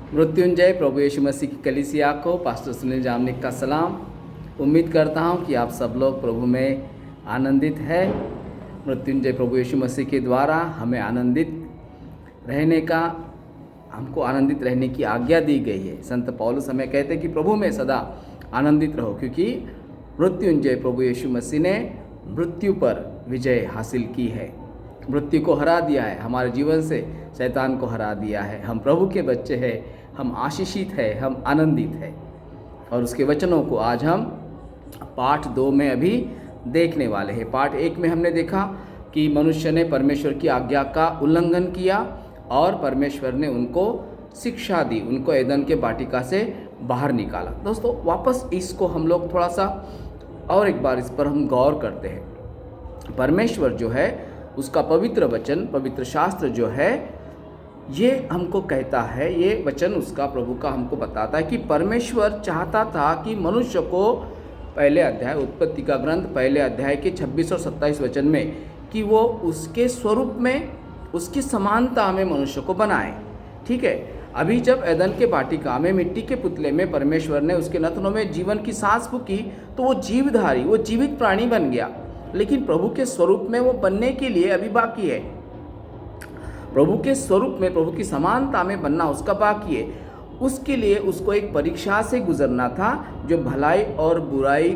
मृत्युंजय प्रभु यीशु मसीह की कलीसिया को पास्टर सुनील जामनिक का सलाम। उम्मीद करता हूं कि आप सब लोग प्रभु में आनंदित है। मृत्युंजय प्रभु यीशु मसीह के द्वारा हमें हमको आनंदित रहने की आज्ञा दी गई है। संत पौलुस हमें कहते हैं कि प्रभु में सदा आनंदित रहो, क्योंकि मृत्युंजय प्रभु यीशु मसीह ने मृत्यु पर विजय हासिल की है, मृत्यु को हरा दिया है, हमारे जीवन से शैतान को हरा दिया है। हम प्रभु के बच्चे हैं, हम आशीषित हैं, हम आनंदित हैं। और उसके वचनों को आज हम पाठ 2 में अभी देखने वाले हैं। पाठ 1 में हमने देखा कि मनुष्य ने परमेश्वर की आज्ञा का उल्लंघन किया और परमेश्वर ने उनको शिक्षा दी, उनको एदन के वाटिका से बाहर निकाला। दोस्तों, वापस इसको हम लोग थोड़ा सा और एक बार इस पर हम गौर करते हैं। परमेश्वर जो है, उसका पवित्र वचन, पवित्र शास्त्र जो है, ये हमको कहता है, ये वचन उसका प्रभु का हमको बताता है कि परमेश्वर चाहता था कि मनुष्य को पहले अध्याय, उत्पत्ति का ग्रंथ पहले अध्याय के 26 और 27 वचन में, कि वो उसके स्वरूप में, उसकी समानता में मनुष्य को बनाए। ठीक है, अभी जब एदन के वाटिका में मिट्टी के पुतले में परमेश्वर ने उसके नथनों में जीवन की सांस फूकी तो वो जीवधारी, वो जीवित प्राणी बन गया। लेकिन प्रभु के स्वरूप में वो बनने के लिए अभी बाकी है। प्रभु के स्वरूप में, प्रभु की समानता में बनना उसका बाकी है। उसके लिए उसको एक परीक्षा से गुजरना था, जो भलाई और बुराई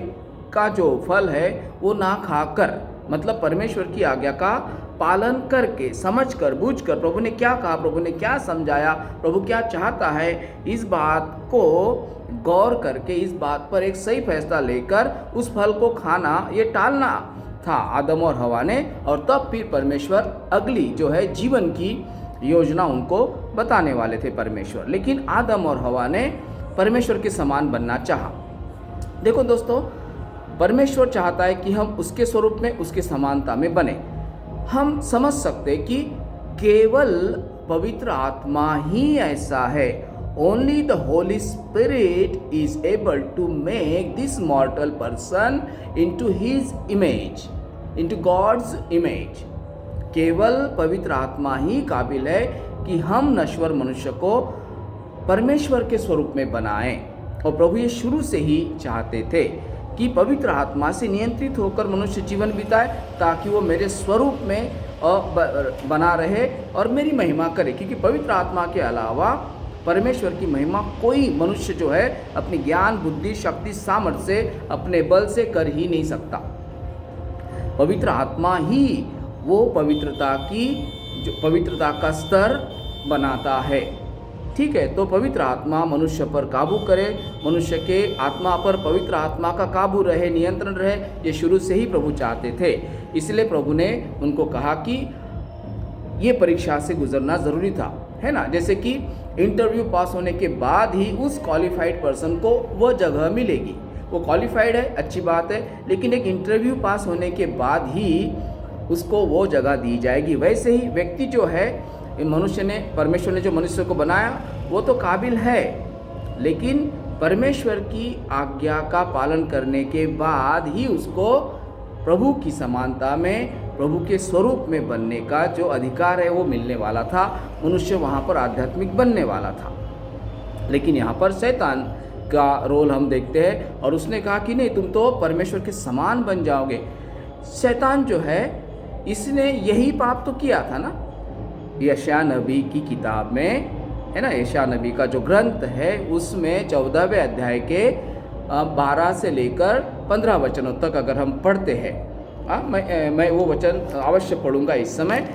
का जो फल है वो ना खाकर, मतलब परमेश्वर की आज्ञा का पालन करके, समझकर, बूझकर, प्रभु ने क्या कहा, प्रभु ने क्या समझाया, प्रभु क्या चाहता है, इस बात को गौर करके, इस बात पर एक सही फैसला लेकर उस फल को खाना, ये टालना था आदम और हवा ने। और तब फिर परमेश्वर अगली जो है जीवन की योजना उनको बताने वाले थे परमेश्वर। लेकिन आदम और हवा ने परमेश्वर के समान बनना चाहा। देखो दोस्तों, परमेश्वर चाहता है कि हम उसके स्वरूप में, उसके समानता में बने। हम समझ सकते कि केवल पवित्र आत्मा ही ऐसा है। Only the Holy Spirit is able to make this mortal person into His image, into God's image. केवल पवित्र आत्मा ही काबिल है कि हम नश्वर मनुष्य को परमेश्वर के स्वरूप में बनाएं। और प्रभु ये शुरू से ही चाहते थे कि पवित्र आत्मा से नियंत्रित होकर मनुष्य जीवन बिताए, ताकि वो मेरे स्वरूप में बना रहे और मेरी महिमा करे। क्योंकि पवित्र आत्मा के अलावा परमेश्वर की महिमा कोई मनुष्य जो है अपनी ज्ञान, बुद्धि, शक्ति, सामर्थ्य से, अपने बल से कर ही नहीं सकता। पवित्र आत्मा ही वो पवित्रता का स्तर बनाता है। ठीक है, तो पवित्र आत्मा मनुष्य पर काबू करे, मनुष्य के आत्मा पर पवित्र आत्मा का काबू रहे, नियंत्रण रहे, ये शुरू से ही प्रभु चाहते थे। इसलिए प्रभु ने उनको कहा कि ये परीक्षा से गुजरना ज़रूरी था, है ना। जैसे कि इंटरव्यू पास होने के बाद ही उस क्वालिफाइड पर्सन को वो जगह मिलेगी। वो क्वालिफाइड है, अच्छी बात है, लेकिन एक इंटरव्यू पास होने के बाद ही उसको वो जगह दी जाएगी। वैसे ही व्यक्ति जो है, परमेश्वर ने जो मनुष्य को बनाया वो तो काबिल है, लेकिन परमेश्वर की आज्ञा का पालन करने के बाद ही उसको प्रभु की समानता में, प्रभु के स्वरूप में बनने का जो अधिकार है वो मिलने वाला था। मनुष्य वहाँ पर आध्यात्मिक बनने वाला था। लेकिन यहाँ पर शैतान का रोल हम देखते हैं, और उसने कहा कि नहीं, तुम तो परमेश्वर के समान बन जाओगे। शैतान जो है, इसने यही पाप तो किया था ना। यशायाह नबी की किताब में, है ना, यशायाह नबी का जो ग्रंथ है उसमें 14वें अध्याय के 12 से लेकर 15 वचनों तक अगर हम पढ़ते हैं, मैं वो वचन अवश्य पढ़ूंगा इस समय,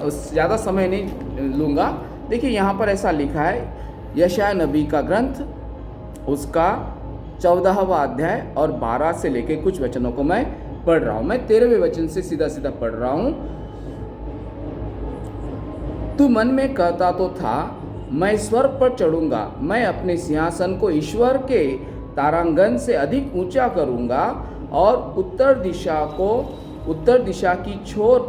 ज़्यादा समय नहीं लूँगा। देखिए यहाँ पर ऐसा लिखा है, यशायाह नबी का ग्रंथ, उसका 14वां अध्याय और 12 से लेकर कुछ वचनों को मैं पढ़ रहा हूँ। मैं 13वें वचन से सीधा सीधा पढ़ रहा हूँ। तू मन में कहता तो था, मैं स्वर्ग पर चढ़ूंगा, मैं अपने सिंहासन को ईश्वर के तारांगण से अधिक ऊंचा करूंगा, और उत्तर दिशा की छोर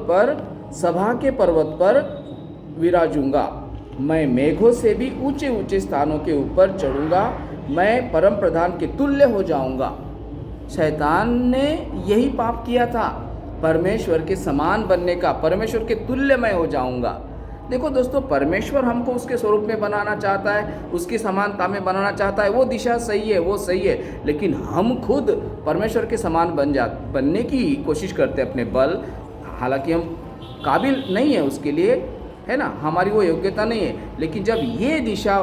पर सभा के पर्वत पर विराजूंगा। मैं मेघों से भी ऊंचे ऊंचे स्थानों के ऊपर चढ़ूंगा, मैं परम प्रधान के तुल्य हो जाऊंगा। शैतान ने यही पाप किया था। परमेश्वर के समान बनने का, परमेश्वर के तुल्य मैं हो जाऊंगा। देखो दोस्तों, परमेश्वर हमको उसके स्वरूप में बनाना चाहता है, उसकी समानता में बनाना चाहता है, वो दिशा सही है, वो सही है, लेकिन हम खुद परमेश्वर के समान बनने की कोशिश करते हैं अपने बल, हालांकि हम काबिल नहीं है उसके लिए, है ना, हमारी वो योग्यता नहीं है। लेकिन जब ये दिशा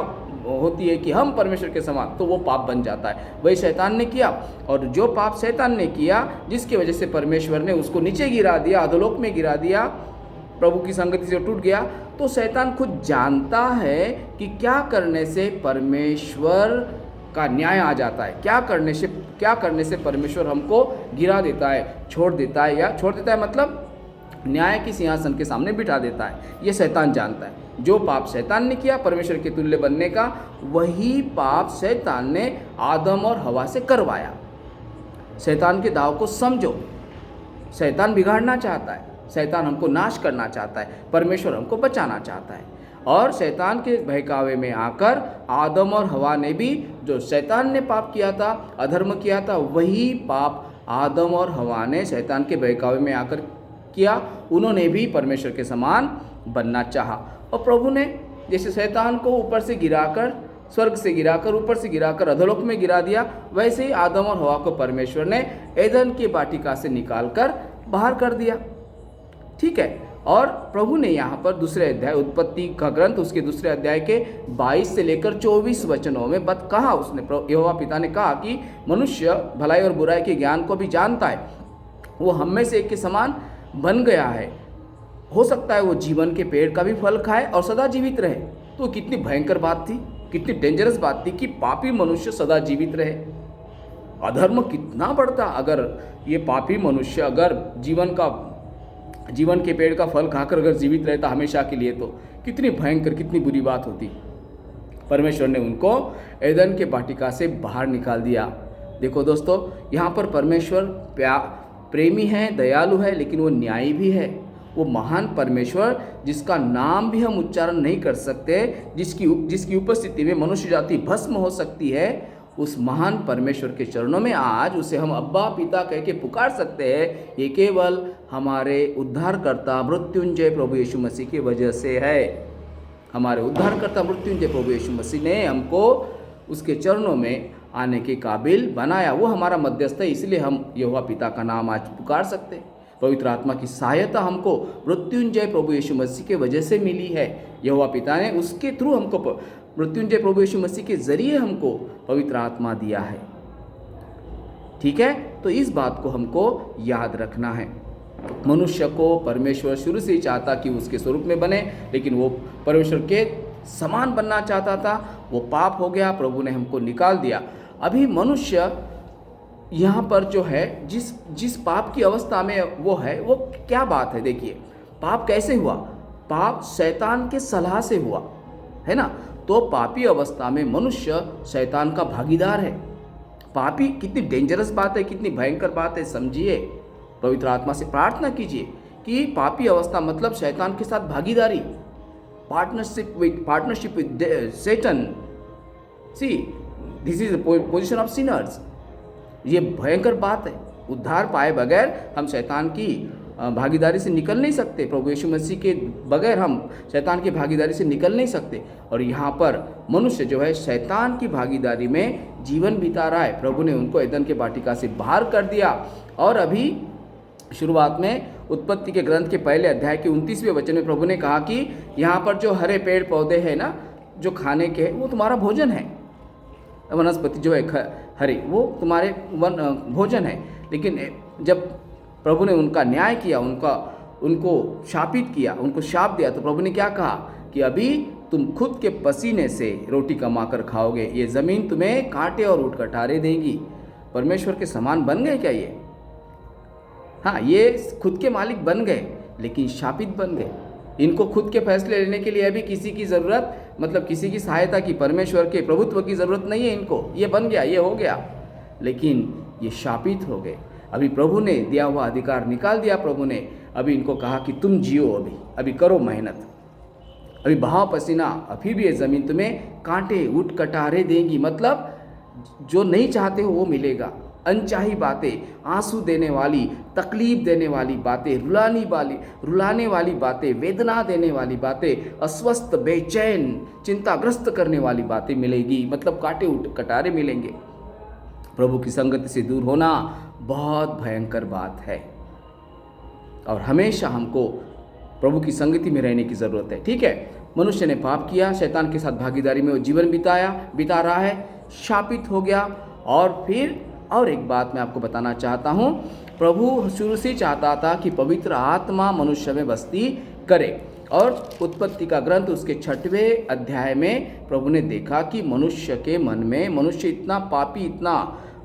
होती है कि हम परमेश्वर के समान, तो वो पाप बन जाता है। वही शैतान ने किया, और जो पाप शैतान ने किया जिसकी वजह से परमेश्वर ने उसको नीचे गिरा दिया, अधोलोक में गिरा दिया, प्रभु की संगति से टूट गया, तो शैतान खुद जानता है कि क्या करने से परमेश्वर का न्याय आ जाता है, क्या करने से परमेश्वर हमको गिरा देता है, छोड़ देता है, या छोड़ देता है मतलब न्याय की सिंहासन के सामने बिठा देता है। ये शैतान जानता है। जो पाप शैतान ने किया परमेश्वर के तुल्य बनने का, वही पाप शैतान ने आदम और हवा से करवाया। शैतान के दाव को समझो, शैतान बिगाड़ना चाहता है, शैतान हमको नाश करना चाहता है, परमेश्वर हमको बचाना चाहता है। और शैतान के बहकावे में आकर आदम और हवा ने भी, जो शैतान ने पाप किया था, अधर्म किया था, वही पाप आदम और हवा ने शैतान के बहकावे में आकर किया। उन्होंने भी परमेश्वर के समान बनना चाहा, और प्रभु ने जैसे शैतान को ऊपर से गिराकर, स्वर्ग से गिराकर, ऊपर से गिराकर अधोलोक में गिरा दिया, वैसे ही आदम और हवा को परमेश्वर ने एदन की वाटिका से निकालकर बाहर कर दिया। ठीक है। और प्रभु ने यहाँ पर दूसरे अध्याय, उत्पत्ति का ग्रंथ, उसके दूसरे अध्याय के 22 से लेकर 24 वचनों में कहा, उसने यहोवा पिता ने कहा कि मनुष्य भलाई और बुराई के ज्ञान को भी जानता है, वो हम में से एक के समान बन गया है, हो सकता है वो जीवन के पेड़ का भी फल खाए और सदा जीवित रहे। तो कितनी भयंकर बात थी, कितनी डेंजरस बात थी कि पापी मनुष्य सदा जीवित रहे। अधर्म कितना बढ़ता अगर ये पापी मनुष्य अगर जीवन के पेड़ का फल खाकर अगर जीवित रहता हमेशा के लिए, तो कितनी भयंकर, कितनी बुरी बात होती। परमेश्वर ने उनको एदन के वाटिका से बाहर निकाल दिया। देखो दोस्तों, यहाँ पर परमेश्वर प्रेमी है, दयालु है, लेकिन वो न्यायी भी है। वो महान परमेश्वर जिसका नाम भी हम उच्चारण नहीं कर सकते, जिसकी उपस्थिति में मनुष्य जाति भस्म हो सकती है, उस महान परमेश्वर के चरणों में आज उसे हम अब्बा पिता कह के पुकार सकते हैं। ये केवल हमारे उद्धारकर्ता मृत्युंजय प्रभु यीशु मसीह की वजह से है। हमारे उद्धारकर्ता मृत्युंजय प्रभु यीशु मसीह ने हमको उसके चरणों में आने के काबिल बनाया। वो हमारा मध्यस्थ है, इसलिए हम यहोवा पिता का नाम आज पुकार सकते हैं। पवित्र आत्मा की सहायता हमको मृत्युंजय प्रभु यीशु मसीह के वजह से मिली है। यहोवा पिता ने उसके थ्रू हमको, मृत्युंजय प्रभु यीशु मसीह के जरिए हमको पवित्र आत्मा दिया है। ठीक है, तो इस बात को हमको याद रखना है। मनुष्य को परमेश्वर शुरू से ही चाहता कि उसके स्वरूप में बने, लेकिन वो परमेश्वर के समान बनना चाहता था। वो पाप हो गया, प्रभु ने हमको निकाल दिया। अभी मनुष्य यहाँ पर जो है, जिस पाप की अवस्था में वो है, वो क्या बात है। देखिए, पाप कैसे हुआ? पाप शैतान के सलाह से हुआ, है ना। तो पापी अवस्था में मनुष्य शैतान का भागीदार है। पापी, कितनी डेंजरस बात है, कितनी भयंकर बात है, समझिए। पवित्र आत्मा से प्रार्थना कीजिए कि पापी अवस्था मतलब शैतान के साथ भागीदारी, partnership with Satan. See, this is the position of sinners. ये भयंकर बात है। उद्धार पाए बगैर हम शैतान की भागीदारी से निकल नहीं सकते। प्रभु यीशु मसीह के बगैर हम शैतान की भागीदारी से निकल नहीं सकते। और यहाँ पर मनुष्य जो है शैतान की भागीदारी में जीवन बिता रहा है। प्रभु ने उनको एदन के वाटिका से बाहर कर दिया। और अभी शुरुआत में उत्पत्ति के ग्रंथ के पहले अध्याय के 29वें वचन में प्रभु ने कहा कि यहाँ पर जो हरे पेड़ पौधे हैं ना, जो खाने के, वो तुम्हारा भोजन है। वनस्पति जो है हरी, वो तुम्हारे भोजन है। लेकिन जब प्रभु ने उनका न्याय किया, उनको शापित किया, उनको शाप दिया, तो प्रभु ने क्या कहा कि अभी तुम खुद के पसीने से रोटी कमा कर खाओगे, ये ज़मीन तुम्हें कांटे और ऊँट कटारे देंगी। परमेश्वर के समान बन गए क्या ये? हाँ, ये खुद के मालिक बन गए, लेकिन शापित बन गए। इनको खुद के फैसले लेने के लिए अभी किसी की ज़रूरत, मतलब किसी की सहायता की, परमेश्वर के प्रभुत्व की ज़रूरत नहीं है इनको। ये बन गया, ये हो गया, लेकिन ये शापित हो गए। अभी प्रभु ने दिया हुआ अधिकार निकाल दिया। प्रभु ने अभी इनको कहा कि तुम जियो, अभी करो मेहनत, अभी बहाओ पसीना, अभी भी ये ज़मीन तुम्हें कांटे ऊँट कटारे देंगी। मतलब जो नहीं चाहते हो वो मिलेगा। अनचाही बातें, आंसू देने वाली, तकलीफ देने वाली बातें, रुलाने वाली बातें, वेदना देने वाली बातें, अस्वस्थ, बेचैन, चिंताग्रस्त करने वाली बातें मिलेगी, मतलब कटारे मिलेंगे। प्रभु की संगति से दूर होना बहुत भयंकर बात है और हमेशा हमको प्रभु की संगति में रहने की ज़रूरत है। ठीक है, मनुष्य ने पाप किया, शैतान के साथ भागीदारी में वो जीवन बिता रहा है, शापित हो गया। और फिर और एक बात मैं आपको बताना चाहता हूँ, प्रभु शुरू से चाहता था कि पवित्र आत्मा मनुष्य में बस्ती करे। और उत्पत्ति का ग्रंथ उसके 6वें अध्याय में प्रभु ने देखा कि मनुष्य के मन में, मनुष्य इतना पापी, इतना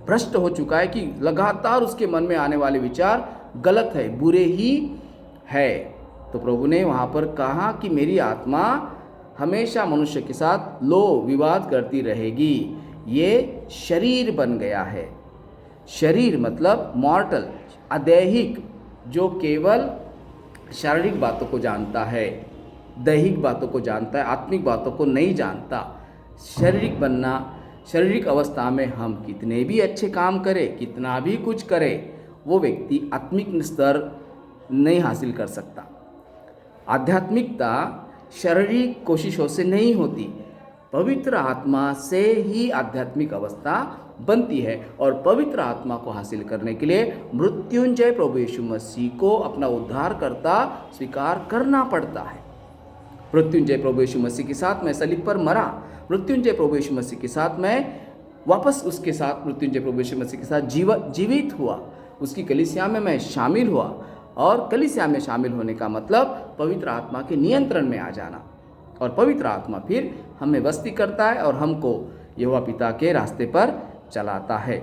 भ्रष्ट हो चुका है कि लगातार उसके मन में आने वाले विचार गलत है, बुरे ही है। तो प्रभु ने वहाँ पर कहा कि मेरी आत्मा हमेशा मनुष्य के साथ विवाद करती रहेगी। ये शरीर बन गया है। शरीर मतलब मॉर्टल, अदैहिक, जो केवल शारीरिक बातों को जानता है, दैहिक बातों को जानता है, आत्मिक बातों को नहीं जानता। शारीरिक अवस्था में हम कितने भी अच्छे काम करें, कितना भी कुछ करें, वो व्यक्ति आत्मिक स्तर नहीं हासिल कर सकता। आध्यात्मिकता शारीरिक कोशिशों से नहीं होती, पवित्र आत्मा से ही आध्यात्मिक अवस्था बनती है। और पवित्र आत्मा को हासिल करने के लिए मृत्युंजय प्रभु यीशु मसीह को अपना उद्धारकर्ता स्वीकार करना पड़ता है। मृत्युंजय प्रभु यीशु मसीह के साथ मैं सलीब पर मरा, मृत्युंजय प्रभु यीशु मसीह के साथ मैं वापस उसके साथ, मृत्युंजय प्रभु यीशु मसीह के साथ जीवित हुआ, उसकी कलीसिया में मैं शामिल हुआ। और कलीसिया में शामिल होने का मतलब पवित्र आत्मा के नियंत्रण में आ जाना। और पवित्र आत्मा फिर हमें बस्ती करता है और हमको यहोवा पिता के रास्ते पर चलाता है।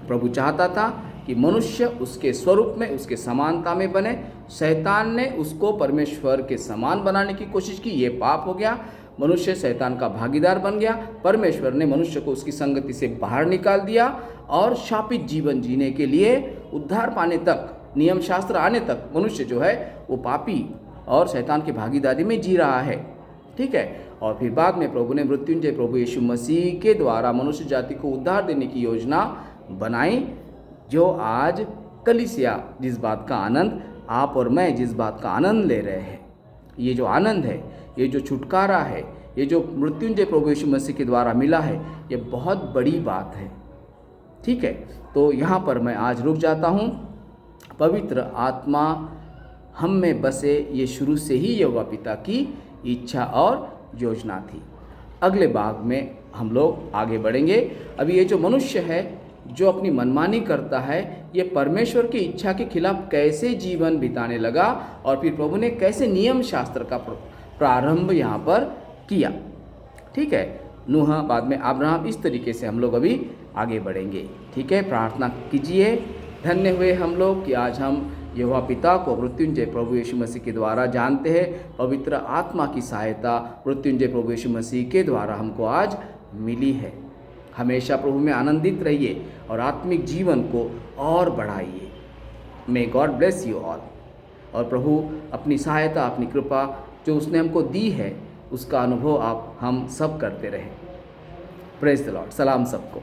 प्रभु चाहता था कि मनुष्य उसके स्वरूप में, उसके समानता में बने। शैतान ने उसको परमेश्वर के समान बनाने की कोशिश की, ये पाप हो गया। मनुष्य शैतान का भागीदार बन गया। परमेश्वर ने मनुष्य को उसकी संगति से बाहर निकाल दिया और शापित जीवन जीने के लिए उद्धार पाने तक, नियम शास्त्र आने तक मनुष्य जो है वो पापी और शैतान की भागीदारी में जी रहा है। ठीक है, और फिर बाद में प्रभु ने मृत्युंजय प्रभु यीशु मसीह के द्वारा मनुष्य जाति को उद्धार देने की योजना बनाई, जो आज कलीसिया जिस बात का आनंद, आप और मैं जिस बात का आनंद ले रहे हैं, ये जो आनंद है, ये जो छुटकारा है, ये जो मृत्युंजय प्रभु यीशु मसीह के द्वारा मिला है, ये बहुत बड़ी बात है। ठीक है, तो यहाँ पर मैं आज रुक जाता हूँ। पवित्र आत्मा हम में बसे, ये शुरू से ही यहोवा पिता की इच्छा और योजना थी। अगले भाग में हम लोग आगे बढ़ेंगे। अभी ये जो मनुष्य है जो अपनी मनमानी करता है, ये परमेश्वर की इच्छा के खिलाफ कैसे जीवन बिताने लगा और फिर प्रभु ने कैसे नियम शास्त्र का प्रारंभ यहाँ पर किया। ठीक है, नूह, बाद में अब्राहम, इस तरीके से हम लोग अभी आगे बढ़ेंगे। ठीक है, प्रार्थना कीजिए। धन्य हुए हम लोग कि आज हम यहोवा पिता को मृत्युंजय प्रभु यीशु मसीह के द्वारा जानते हैं। पवित्र आत्मा की सहायता मृत्युंजय प्रभु यीशु मसीह के द्वारा हमको आज मिली है। हमेशा प्रभु में आनंदित रहिए और आत्मिक जीवन को और बढ़ाइए। May God bless you all. और प्रभु अपनी सहायता, अपनी कृपा जो उसने हमको दी है, उसका अनुभव हम सब करते रहें। Praise the Lord. सलाम सबको।